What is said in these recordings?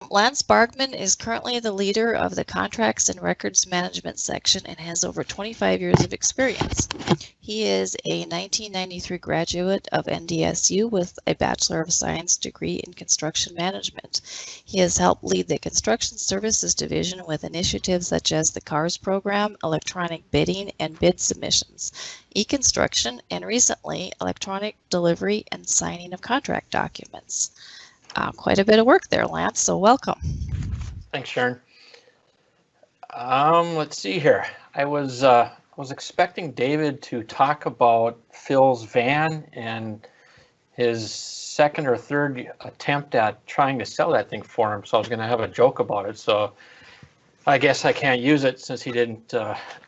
Lance Bargmann is currently the leader of the Contracts and Records Management section and has over 25 years of experience. He is a 1993 graduate of NDSU with a Bachelor of Science degree in Construction Management. He has helped lead the Construction Services Division with initiatives such as the CARS program, electronic bidding, and bid submissions, e-construction, and recently electronic delivery and signing of contract documents. Quite a bit of work there, Lance, so welcome. Thanks, Sharon. Let's see here. I was expecting David to talk about Phil's van and his second or third attempt at trying to sell that thing for him, so I was going to have a joke about it. So I guess I can't use it since he didn't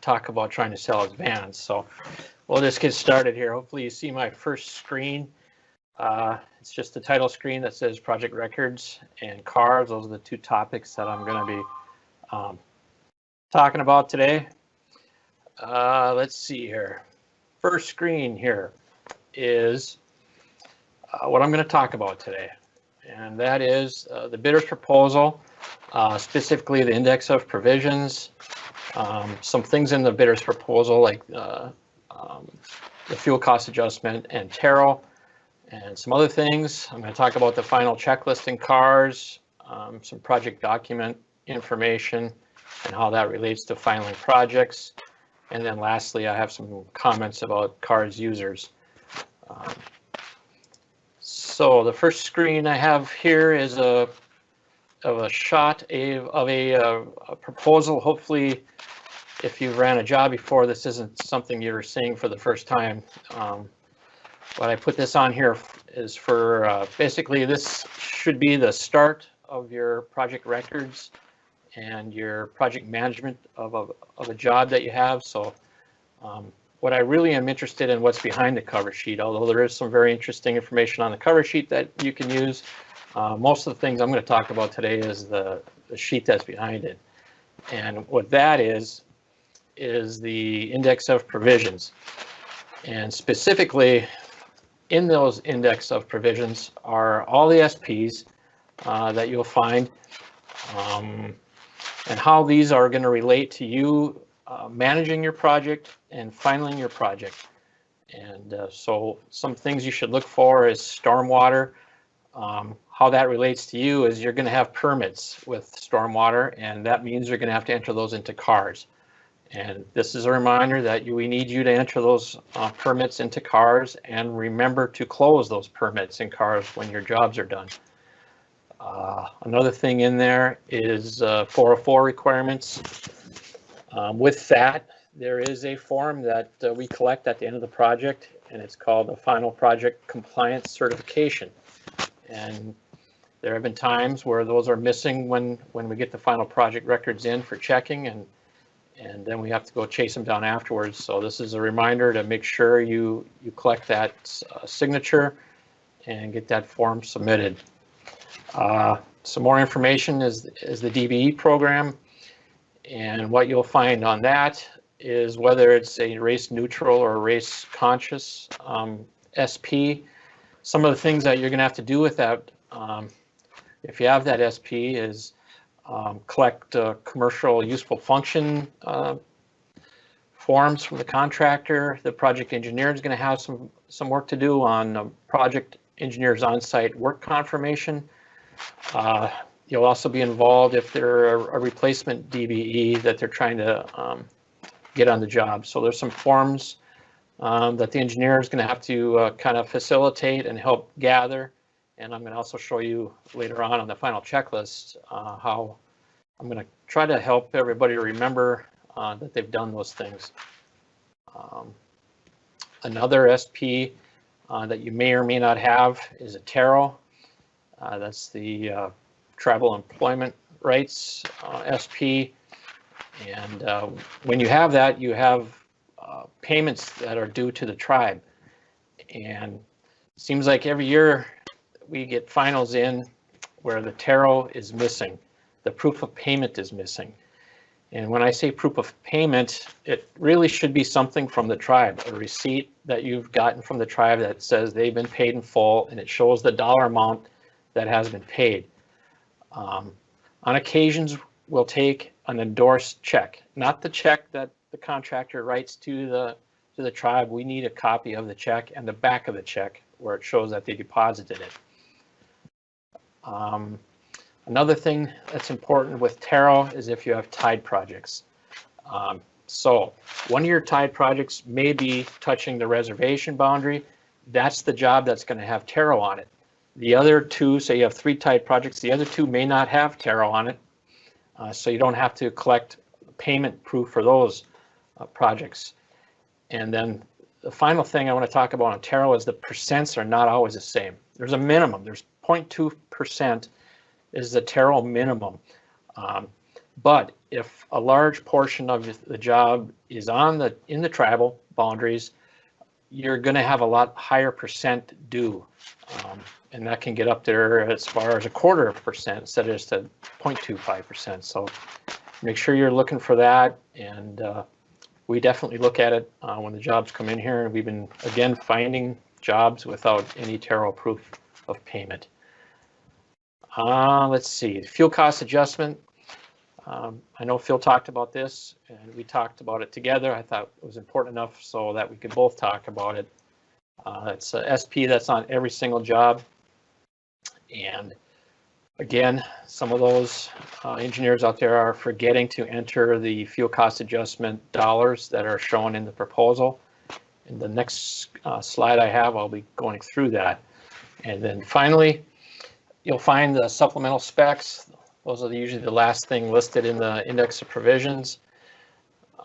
talk about trying to sell his van. So we'll just get started here. Hopefully you see my first screen. It's just the title screen that says Project Records and Cars. Those are the two topics that I'm going to be talking about today. Let's see here. First screen here is what I'm going to talk about today, and that is the bidder's proposal, specifically the index of provisions, some things in the bidder's proposal like the fuel cost adjustment and tariff, and some other things. I'm going to talk about the final checklist in CARS, some project document information, and how that relates to filing projects. And then lastly, I have some comments about CARS users. So the first screen I have here is of a shot of a proposal. Hopefully, if you've ran a job before, this isn't something you're seeing for the first time. What I put this on here is for basically this should be the start of your project records and your project management of a job that you have. So what I really am interested in what's behind the cover sheet, although there is some very interesting information on the cover sheet that you can use. Most of the things I'm going to talk about today is the sheet that's behind it. And what that is the index of provisions. And specifically, in those index of provisions are all the SPs that you'll find, and how these are going to relate to you managing your project and filing your project. And so some things you should look for is stormwater. How that relates to you is you're going to have permits with stormwater, and that means you're going to have to enter those into CARS. And this is a reminder that we need you to enter those permits into CARS, and remember to close those permits in CARS when your jobs are done. Another thing in there is 404 requirements. With that, there is a form that we collect at the end of the project, and it's called the Final Project Compliance Certification. And there have been times where those are missing when we get the final project records in for checking, and then we have to go chase them down afterwards. So this is a reminder to make sure you collect that signature and get that form submitted. Some more information is the DBE program, and what you'll find on that is whether it's a race neutral or race conscious SP. Some of the things that you're going to have to do with that, if you have that SP, is collect commercial useful function forms from the contractor. The project engineer is going to have some work to do on project engineer's on-site work confirmation. You'll also be involved if they're a replacement DBE that they're trying to get on the job. So there's some forms that the engineer is going to have to kind of facilitate and help gather. And I'm going to also show you later on the final checklist how I'm going to try to help everybody remember that they've done those things. Another SP that you may or may not have is a tariff. That's the Tribal Employment Rights SP. And when you have that, you have payments that are due to the tribe. And it seems like every year we get finals in where the tariff is missing. The proof of payment is missing. And when I say proof of payment, it really should be something from the tribe, a receipt that you've gotten from the tribe that says they've been paid in full, and it shows the dollar amount that has been paid. On occasions, we'll take an endorsed check, not the check that the contractor writes to the tribe. We need a copy of the check and the back of the check where it shows that they deposited it. Another thing that's important with TARO is if you have tied projects. So one of your tied projects may be touching the reservation boundary. That's the job that's going to have TARO on it. The other two, say you have 3 tied projects, the other 2 may not have TARO on it. So you don't have to collect payment proof for those projects. And then the final thing I want to talk about on TARO is the percents are not always the same. There's a minimum. There's 0.2% is the TARO minimum. But if a large portion of the job is in the tribal boundaries, you're going to have a lot higher percent due. And that can get up there as far as 0.25% instead of just a 0.25%. So make sure you're looking for that. And we definitely look at it when the jobs come in here. And we've been, again, finding jobs without any TARO proof of payment. Let's see, fuel cost adjustment. I know Phil talked about this and we talked about it together. I thought it was important enough so that we could both talk about it. It's a SP that's on every single job. And again, some of those engineers out there are forgetting to enter the fuel cost adjustment dollars that are shown in the proposal. In the next slide I have, I'll be going through that. And then finally, you'll find the supplemental specs. Those are usually the last thing listed in the index of provisions.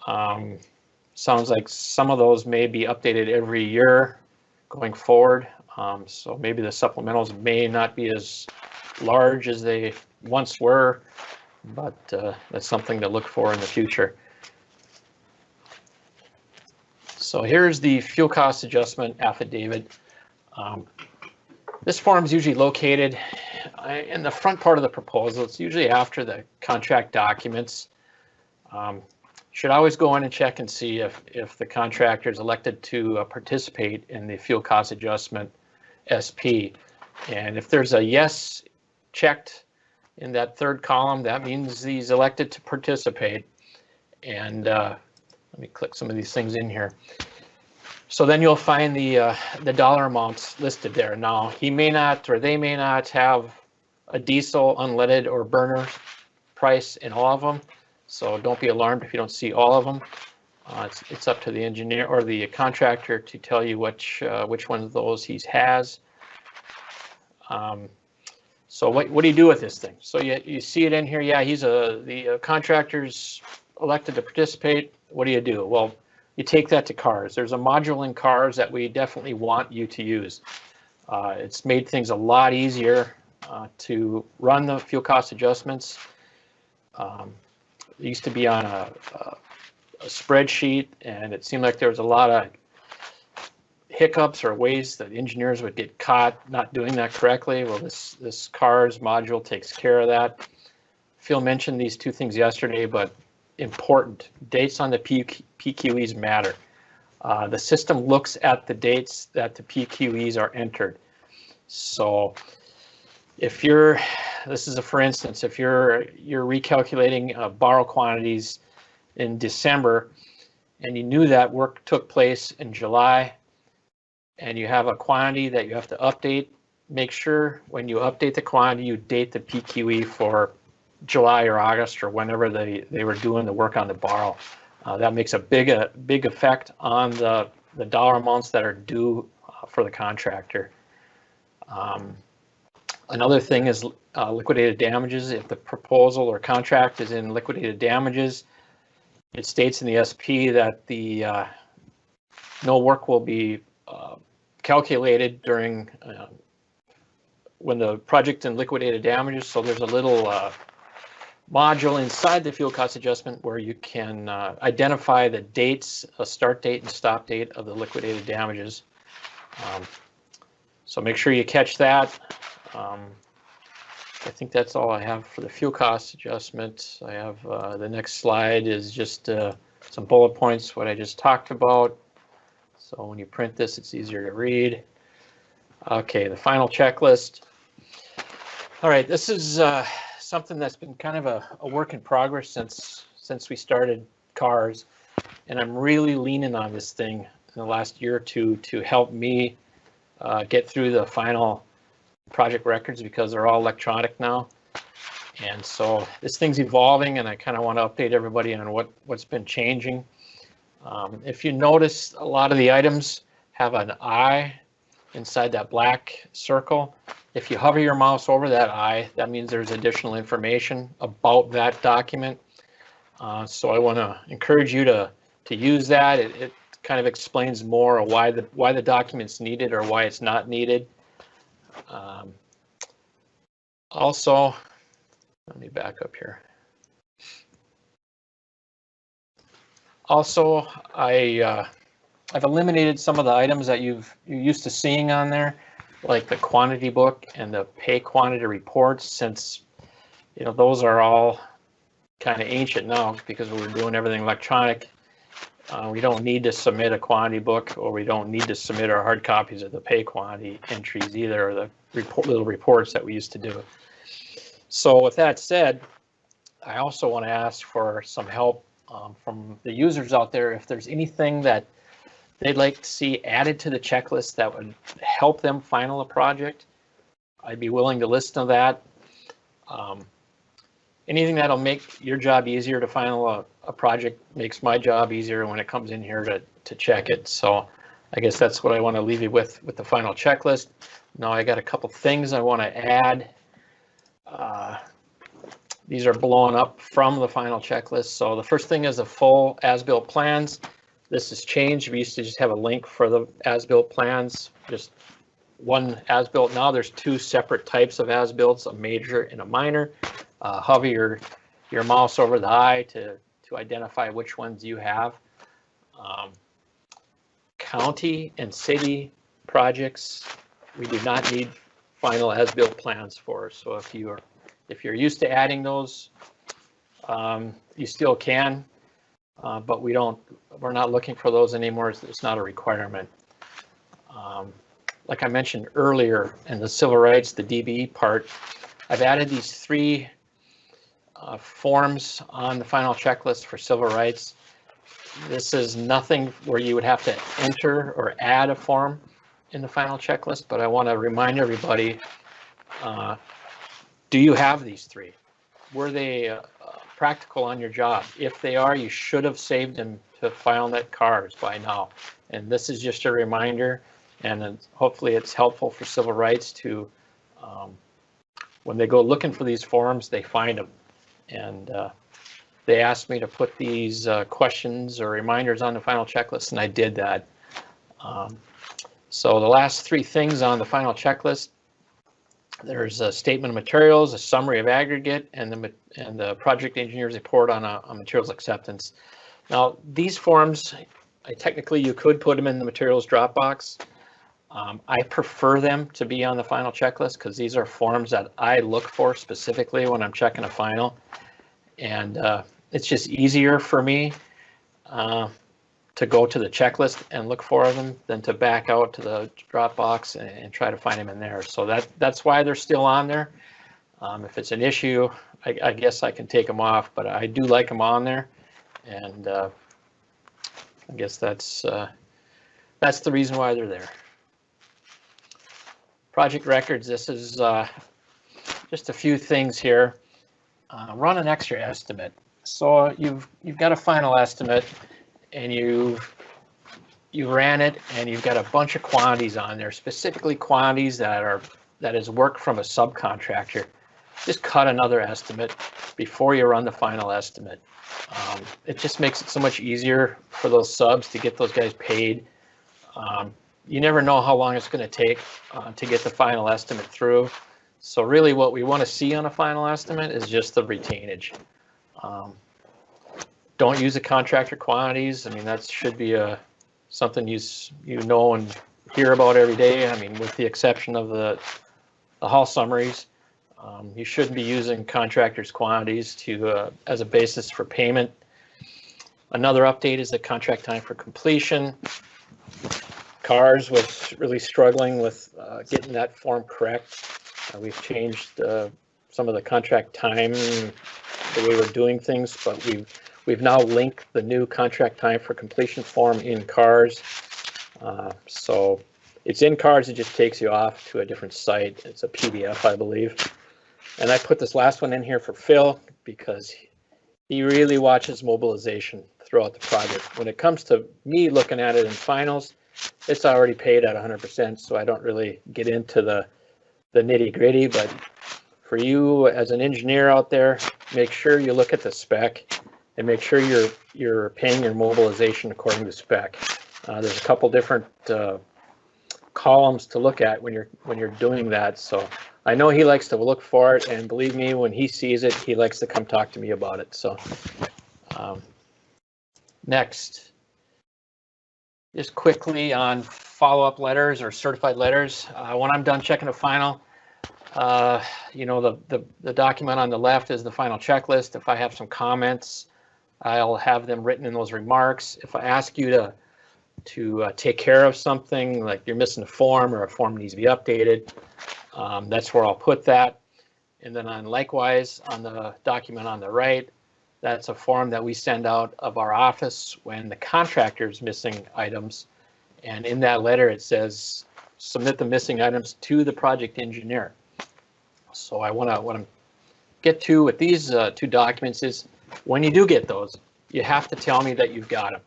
Sounds like some of those may be updated every year going forward. So maybe the supplementals may not be as large as they once were, but that's something to look for in the future. So here's the fuel cost adjustment affidavit. This form is usually located in the front part of the proposal. It's usually after the contract documents. Should always go in and check and see if the contractor is elected to participate in the fuel cost adjustment SP. And if there's a yes checked in that third column, that means he's elected to participate. And let me click some of these things in here. So then you'll find the dollar amounts listed there. Now, he may not, or they may not have a diesel, unleaded, or burner price in all of them. So don't be alarmed if you don't see all of them. It's up to the engineer or the contractor to tell you which one of those he has. So what do you do with this thing? So you see it in here. Yeah, the contractor's elected to participate. What do you do? Well, you take that to cars. There's a module in cars that we definitely want you to use. It's made things a lot easier to run the fuel cost adjustments. It used to be on a spreadsheet, and it seemed like there was a lot of hiccups or ways that engineers would get caught not doing that correctly. Well, this cars module takes care of that. Phil mentioned these 2 things yesterday, but important. Dates on the PQEs matter. The system looks at the dates that the PQEs are entered. So if this is a for instance, if you're recalculating borrow quantities in December and you knew that work took place in July and you have a quantity that you have to update, make sure when you update the quantity, you date the PQE for July or August or whenever they were doing the work on the borrow. That makes a big effect on the dollar amounts that are due for the contractor. Another thing is liquidated damages. If the proposal or contract is in liquidated damages, it states in the SP that no work will be calculated during when the project's in liquidated damages. So there's a little module inside the fuel cost adjustment where you can identify the dates, a start date and stop date of the liquidated damages. So make sure you catch that. I think that's all I have for the fuel cost adjustment. I have the next slide is just some bullet points, what I just talked about. So when you print this, it's easier to read. Okay, the final checklist. All right, this is something that's been kind of a work in progress since we started cars, and I'm really leaning on this thing in the last year or two to help me get through the final project records, because they're all electronic now. And so this thing's evolving, and I kind of want to update everybody on what's been changing. If you notice, a lot of the items have an eye inside that black circle. If you hover your mouse over that eye, that means there's additional information about that document. So I want to encourage you to use that. It kind of explains more why the document's needed or why it's not needed. Also, let me back up here. Also, I've eliminated some of the items that you're used to seeing on there, like the quantity book and the pay quantity reports, since those are all kind of ancient now because we're doing everything electronic. We don't need to submit a quantity book, or we don't need to submit our hard copies of the pay quantity entries either, or the little reports that we used to do. So with that said, I also want to ask for some help from the users out there. If there's anything that they'd like to see added to the checklist that would help them final a project, I'd be willing to listen to that. Anything that'll make your job easier to final a project makes my job easier when it comes in here to check it. So I guess that's what I want to leave you with the final checklist. Now I got a couple things I want to add. These are blown up from the final checklist. So the first thing is the full as-built plans. This has changed. We used to just have a link for the as-built plans, just one as-built. Now there's two separate types of as-builts, a major and a minor. Hover your mouse over the eye to identify which ones you have. County and city projects, we do not need final as-built plans for. So if you're used to adding those, you still can, but we're not looking for those anymore. It's not a requirement. Like I mentioned earlier in the civil rights, the DBE part, I've added these three forms on the final checklist for civil rights. This is nothing where you would have to enter or add a form in the final checklist, but I want to remind everybody, do you have these three? Were they practical on your job? If they are, you should have saved them to FileNet cars by now. And this is just a reminder, and hopefully it's helpful for civil rights to, when they go looking for these forms, they find them. And they asked me to put these questions or reminders on the final checklist, and I did that. So the last three things on the final checklist, there's a statement of materials, a summary of aggregate, and the project engineer's report on materials acceptance. Now these forms, technically you could put them in the materials Dropbox. I prefer them to be on the final checklist because these are forms that I look for specifically when I'm checking a final, and it's just easier for me to go to the checklist and look for them than to back out to the Dropbox and try to find them in there. So that's why they're still on there. If it's an issue, I guess I can take them off, but I do like them on there, and I guess that's the reason why they're there. Project records, this is just a few things here. Run an extra estimate. So you've got a final estimate, and you ran it, and you've got a bunch of quantities on there, specifically quantities that is work from a subcontractor. Just cut another estimate before you run the final estimate. It just makes it so much easier for those subs to get those guys paid. You never know how long it's going to take to get the final estimate through. So really what we want to see on a final estimate is just the retainage. Don't use the contractor quantities. I mean, that should be something you know and hear about every day. I mean, with the exception of the haul summaries, you shouldn't be using contractors' quantities as a basis for payment. Another update is the contract time for completion. Cars was really struggling with getting that form correct. We've changed some of the contract time, the way we're doing things, but we've now linked the new contract time for completion form in CARS. So it's in CARS, it just takes you off to a different site. It's a PDF, I believe. And I put this last one in here for Phil because he really watches mobilization throughout the project. When it comes to me looking at it in finals, it's already paid at 100%, so I don't really get into the nitty gritty. But for you as an engineer out there, make sure you look at the spec and make sure you're paying your mobilization according to spec. There's a couple different columns to look at when you're doing that. So I know he likes to look for it, and believe me, when he sees it, he likes to come talk to me about it. So next, just quickly on follow-up letters or certified letters. When I'm done checking a final, you know, the document on the left is the final checklist. If I have some comments, I'll have them written in those remarks. If I ask you to take care of something, like you're missing a form or a form needs to be updated, that's where I'll put that. And then likewise on the document on the right, that's a form that we send out of our office when the contractor's missing items. And in that letter, it says, submit the missing items to the project engineer. So what I get to with these two documents is when you do get those, you have to tell me that you've got them,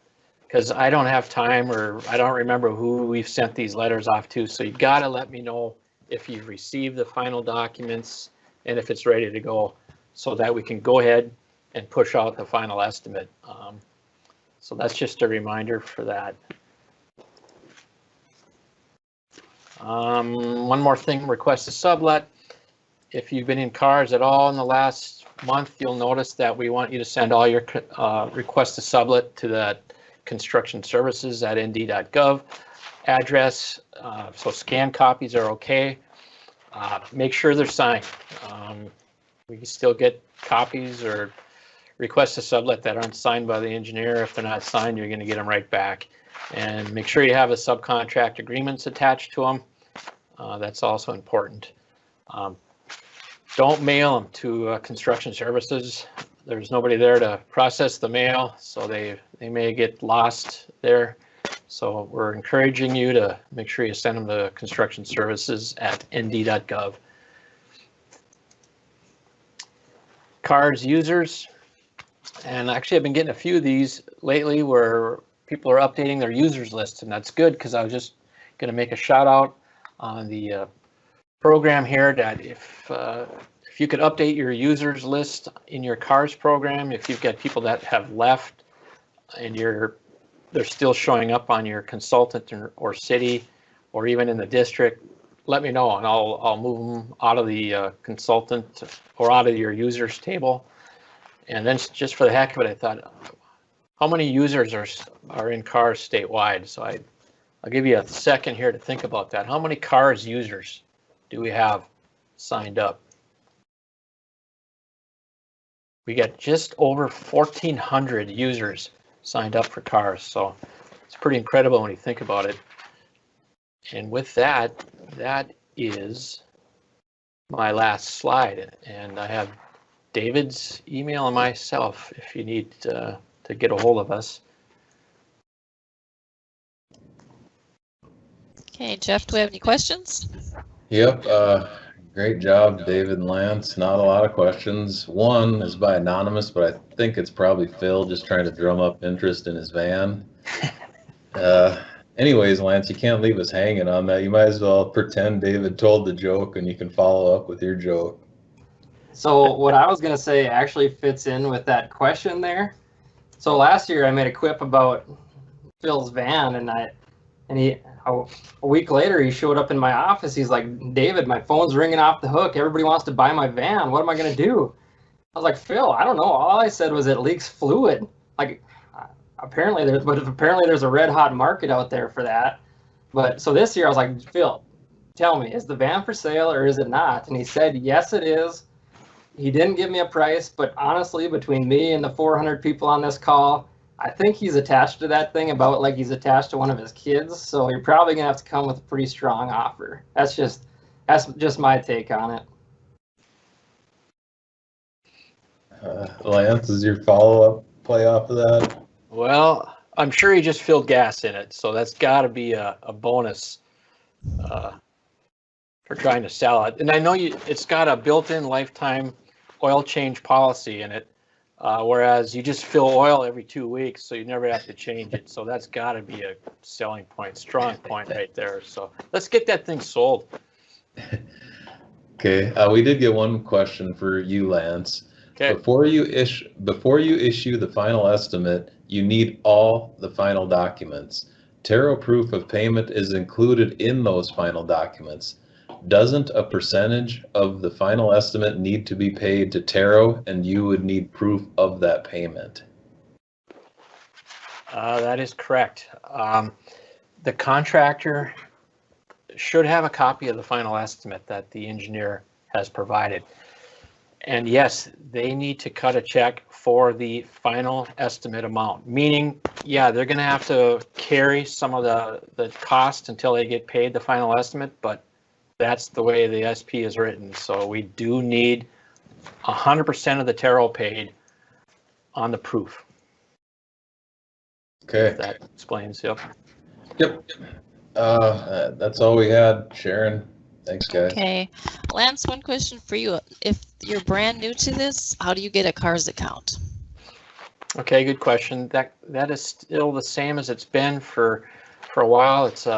because I don't have time, or I don't remember who we've sent these letters off to. So you got to let me know if you've received the final documents and if it's ready to go, so that we can go ahead and push out the final estimate. So that's just a reminder for that. One more thing, request a sublet. If you've been in CARS at all in the last month, you'll notice that we want you to send all your request to sublet to that construction services at nd.gov address. So scanned copies are okay. Make sure they're signed. We can still get copies or requests to sublet that aren't signed by the engineer. If they're not signed, you're going to get them right back. And make sure you have a subcontract agreements attached to them. That's also important. Don't mail them to construction services. There's nobody there to process the mail, so they may get lost there. So we're encouraging you to make sure you send them to construction services at nd.gov. CARS users, and actually I've been getting a few of these lately where people are updating their users lists, and that's good, because I was just going to make a shout out on the program here that if you could update your users list in your CARS program, if you've got people that have left and they're still showing up on your consultant or city or even in the district, let me know and I'll move them out of the consultant or out of your users table. And then just for the heck of it, I thought, how many users are in CARS statewide? So I'll give you a second here to think about that. How many CARS users do we have signed up? We got just over 1,400 users signed up for CARS. So it's pretty incredible when you think about it. And with that, that is my last slide. And I have David's email and myself if you need to get a hold of us. Okay, Jeff, do we have any questions? Yep, great job, David and Lance. Not a lot of questions. One is by anonymous, but I think it's probably Phil just trying to drum up interest in his van. Anyways, Lance, you can't leave us hanging on that. You might as well pretend David told the joke and you can follow up with your joke. So what I was going to say actually fits in with that question there. So last year I made a quip about Phil's van, and a week later he showed up in my office. He's like, David, my phone's ringing off the hook. Everybody wants to buy my van. What am I going to do? I was like, Phil, I don't know. All I said was it leaks fluid. Like, apparently there's a red hot market out there for that. But so this year I was like, Phil, tell me, is the van for sale or is it not? And he said, yes, it is. He didn't give me a price, but honestly, between me and the 400 people on this call, I think he's attached to that thing about like he's attached to one of his kids. So you're probably gonna have to come with a pretty strong offer. That's just my take on it. Lance, is your follow-up play off of that? Well, I'm sure he just filled gas in it, so that's got to be a bonus for trying to sell it. And I know it's got a built-in lifetime oil change policy in it, whereas you just fill oil every 2 weeks, so you never have to change it. So that's got to be a selling point, strong point right there. So let's get that thing sold. Okay, we did get one question for you, Lance. Okay. Before you issue the final estimate, you need all the final documents. Taro proof of payment is included in those final documents. Doesn't a percentage of the final estimate need to be paid to Taro, and you would need proof of that payment? That is correct. The contractor should have a copy of the final estimate that the engineer has provided. And yes, they need to cut a check for the final estimate amount, meaning, yeah, they're going to have to carry some of the cost until they get paid the final estimate, but that's the way the SP is written. So we do need 100% of the Taro paid on the proof. Okay. That explains, yep. Yep. That's all we had, Sharon. Thanks, guys. Okay. Lance, one question for you. If you're brand new to this, how do you get a CARS account? Okay, good question. That is still the same as it's been for a while. It's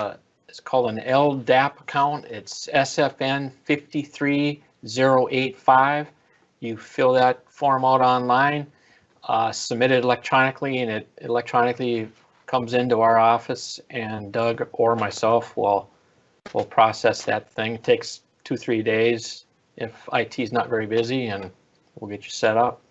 called an LDAP account. It's SFN 53085. You fill that form out online, submit it electronically, and it electronically comes into our office, and Doug or myself will process that thing. It takes 2-3 days if IT is not very busy, and we'll get you set up.